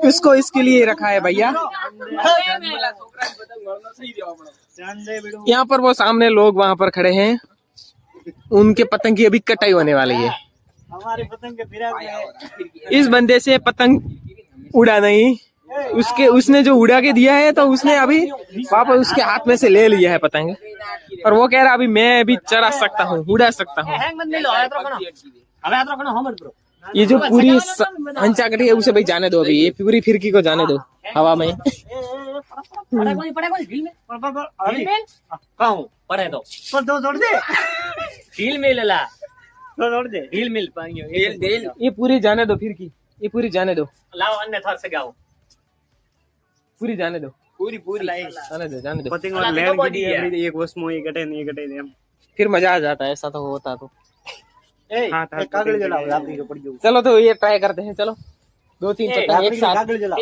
इसको इसके लिए रखा है भैया। यहाँ पर वो सामने लोग वहां पर खड़े हैं, उनके पतंग की अभी कटाई होने वाली है। हमारी पतंग के फिराक में इस बंदे से पतंग उड़ा नहीं, उसने जो उड़ा के दिया है तो उसने अभी वापस उसके हाथ में से ले लिया है पतंग, और वो कह रहा अभी मैं भी चढ़ा सकता हूँ, उड़ा सकता हूँ। ये जो पूरी हंचा कटी है उसे भाई जाने दो, अभी ये पूरी फिरकी को जाने दो हवा में। ये पूरी जाने दो फिरकी, ये पूरी जाने दो, लाओ अन्य थर से गाओ पूरी जाने दो, पूरी जाने दो। पतंग और लैंड की एक वस में एक घटे नहीं घटे हम फिर मजा आ जाता है, ऐसा तो होता तो। कागज जलाओ आप ही पड़ जाओ। चलो तो ये ट्राई करते हैं, चलो 2-3 पतंग एक साथ। कागज जलाओ।